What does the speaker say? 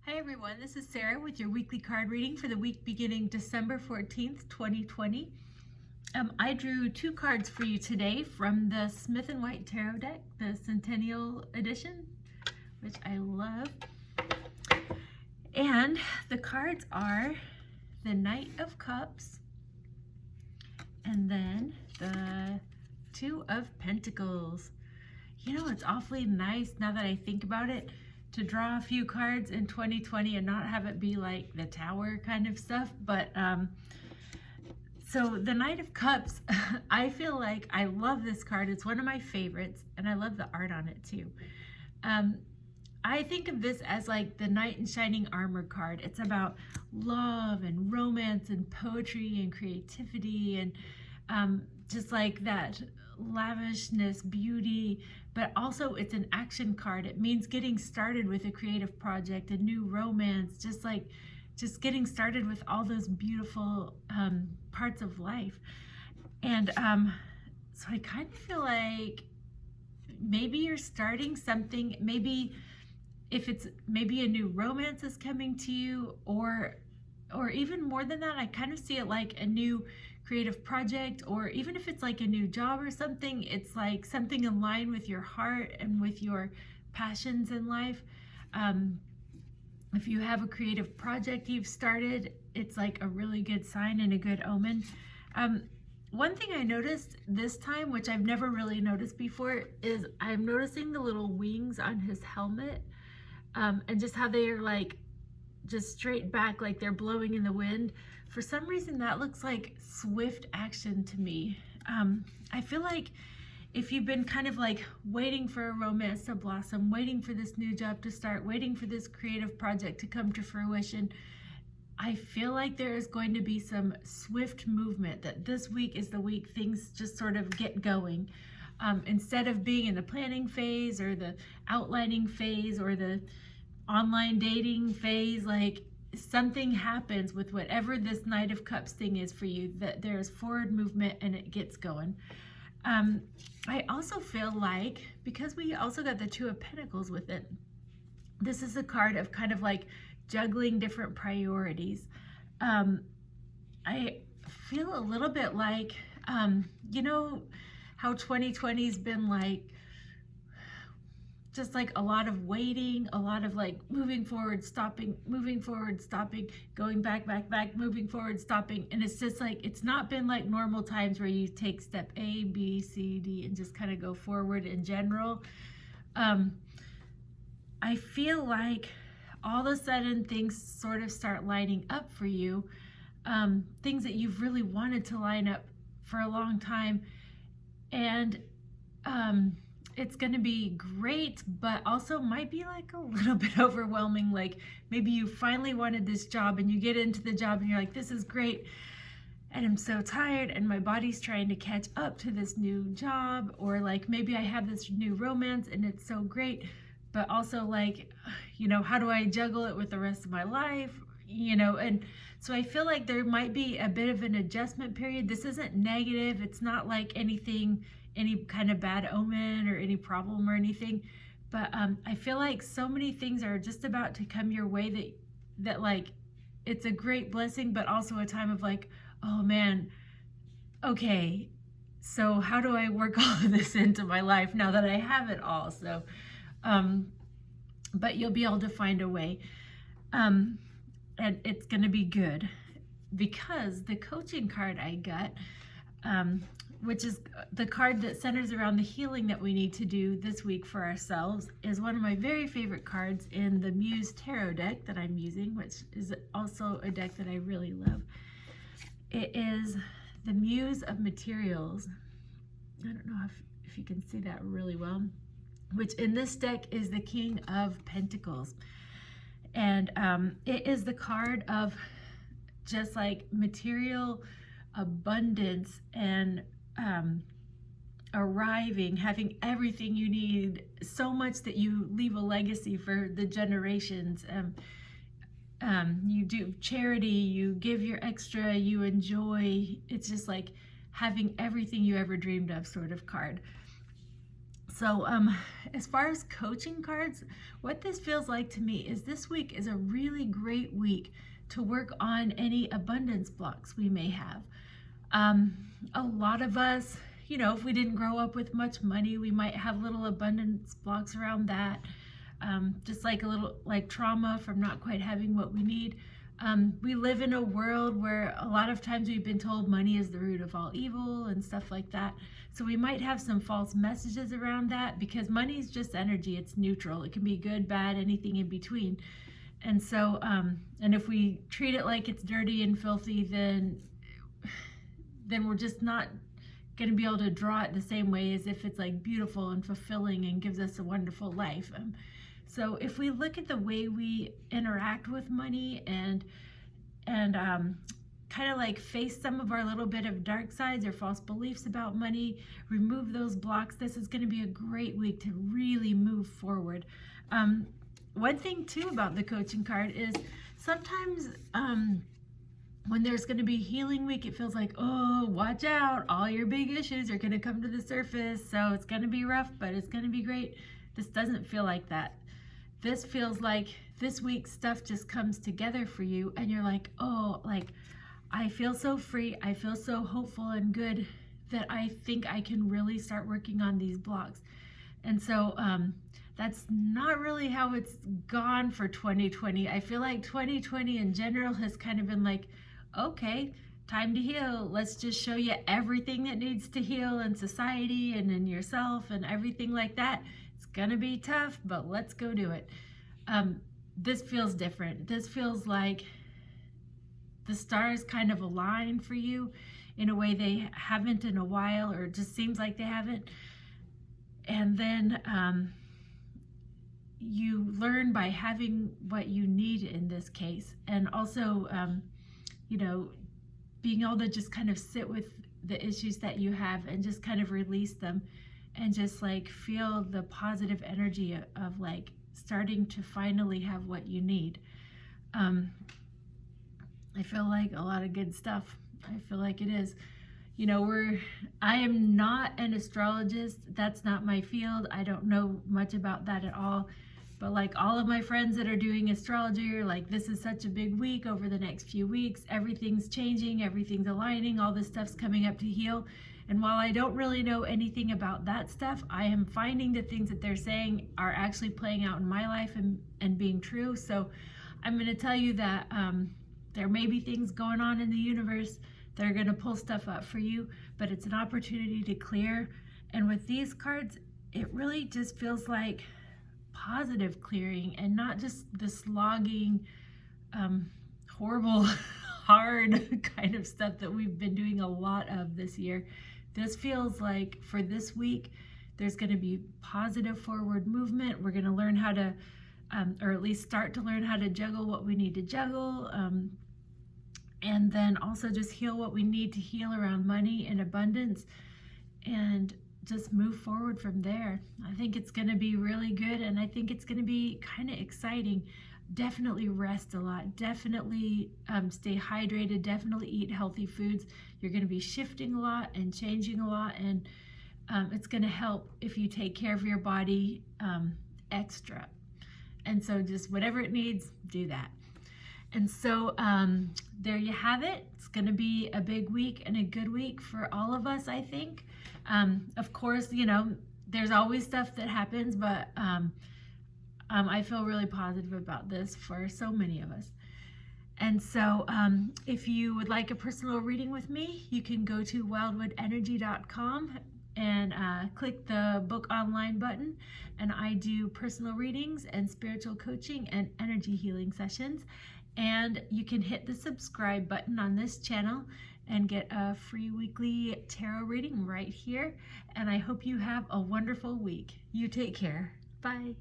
Hi everyone, this is Sarah with your weekly card reading for the week beginning December 14th, 2020. I drew two cards for you today from the Smith & White Tarot deck, the Centennial Edition, which I love. And the cards are the Knight of Cups and then the Two of Pentacles. You know, it's awfully nice now that I think about it, to draw a few cards in 2020 and not have it be like the Tower kind of stuff. But so the Knight of Cups, I feel like I love this card. It's one of my favorites, and I love the art on it too. I think of this as like the Knight in Shining Armor card. It's about love and romance and poetry and creativity and just like that lavishness, beauty, but also it's an action card. It means getting started with a creative project, a new romance, just getting started with all those beautiful parts of life. And so I kind of feel like maybe you're starting something, maybe if it's maybe a new romance is coming to you, or even more than that, I kind of see it like a new creative project, or even if it's like a new job or something, it's like something in line with your heart and with your passions in life. If you have a creative project you've started, it's like a really good sign and a good omen. One thing I noticed this time, which I've never really noticed before, is I'm noticing the little wings on his helmet, and just how they are like just straight back, like they're blowing in the wind. For some reason that looks like swift action to me. I feel like if you've been kind of like waiting for a romance to blossom, waiting for this new job to start, waiting for this creative project to come to fruition, I feel like there is going to be some swift movement, that this week is the week things just sort of get going. Instead of being in the planning phase or the outlining phase or the online dating phase, like something happens with whatever this Knight of Cups thing is for you, that there's forward movement and it gets going. I also feel like, because we also got the Two of Pentacles with it, this is a card of kind of like juggling different priorities. I feel a little bit like, you know how 2020's been like, just like a lot of waiting, a lot of like moving forward, stopping, going back, moving forward, stopping. And it's just like, it's not been like normal times where you take step A, B, C, D, and just kind of go forward in general. I feel like all of a sudden things sort of start lining up for you. Things that you've really wanted to line up for a long time. And, it's going to be great, but also might be like a little bit overwhelming. Like maybe you finally wanted this job and you get into the job and you're like, this is great, and I'm so tired and my body's trying to catch up to this new job. Or like maybe I have this new romance and it's so great, but also like, you know, how do I juggle it with the rest of my life, you know? And so I feel like there might be a bit of an adjustment period. This isn't negative. It's not like anything, any kind of bad omen or any problem or anything, but I feel like so many things are just about to come your way that like it's a great blessing, but also a time of like, oh man, okay, so how do I work all of this into my life now that I have it all? So but you'll be able to find a way, and it's going to be good, because the coaching card I got, which is the card that centers around the healing that we need to do this week for ourselves, is one of my very favorite cards in the Muse Tarot deck that I'm using, which is also a deck that I really love. It is the Muse of Materials. I don't know if you can see that really well, which in this deck is the King of Pentacles. And it is the card of just like material abundance and arriving, having everything you need, so much that you leave a legacy for the generations. You do charity, you give your extra, you enjoy. It's just like having everything you ever dreamed of sort of card. So as far as coaching cards, what this feels like to me is this week is a really great week to work on any abundance blocks we may have. A lot of us, if we didn't grow up with much money, we might have little abundance blocks around that. Just like a little like trauma from not quite having what we need. We live in a world where a lot of times we've been told money is the root of all evil and stuff like that. So we might have some false messages around that, because money is just energy. It's neutral. It can be good, bad, anything in between. And so, and if we treat it like it's dirty and filthy, then we're just not going to be able to draw it the same way as if it's like beautiful and fulfilling and gives us a wonderful life. So if we look at the way we interact with money and kind of like face some of our little bit of dark sides or false beliefs about money, remove those blocks, this is going to be a great week to really move forward. One thing too about the coaching card is sometimes when there's going to be healing week, it feels like, oh, watch out, all your big issues are going to come to the surface, so it's going to be rough, but it's going to be great. This doesn't feel like that. This feels like this week stuff just comes together for you, and you're like, oh, like I feel so free, I feel so hopeful and good that I think I can really start working on these blocks. And so that's not really how it's gone for 2020. I feel like 2020 in general has kind of been like, okay, time to heal. Let's just show you everything that needs to heal in society and in yourself and everything like that. It's gonna be tough, but let's go do it. This feels different. This feels like the stars kind of align for you in a way they haven't in a while, or it just seems like they haven't. And then you learn by having what you need in this case, and also being able to just kind of sit with the issues that you have and just kind of release them, and just like feel the positive energy of like starting to finally have what you need. I feel like a lot of good stuff. I feel like it is. I am not an astrologist. That's not my field. I don't know much about that at all. But like all of my friends that are doing astrology are like, this is such a big week over the next few weeks. Everything's changing, everything's aligning, all this stuff's coming up to heal. And while I don't really know anything about that stuff, I am finding the things that they're saying are actually playing out in my life and being true. So I'm going to tell you that there may be things going on in the universe that are going to pull stuff up for you, but it's an opportunity to clear. And with these cards, it really just feels like positive clearing, and not just the slogging, horrible, hard kind of stuff that we've been doing a lot of this year. This feels like for this week, there's going to be positive forward movement. We're going to learn how to, or at least start to learn how to juggle what we need to juggle. And then also just heal what we need to heal around money and abundance, and just move forward from there. I think it's going to be really good, and I think it's going to be kind of exciting. Definitely rest a lot. Definitely stay hydrated. Definitely eat healthy foods. You're going to be shifting a lot and changing a lot, and it's going to help if you take care of your body extra. And so just whatever it needs, do that. And so there you have it. It's going to be a big week and a good week for all of us, I think. Of course, there's always stuff that happens, but I feel really positive about this for so many of us. And so if you would like a personal reading with me, you can go to wildwoodenergy.com and click the book online button, and I do personal readings and spiritual coaching and energy healing sessions. And you can hit the subscribe button on this channel and get a free weekly tarot reading right here. And I hope you have a wonderful week. You take care. Bye.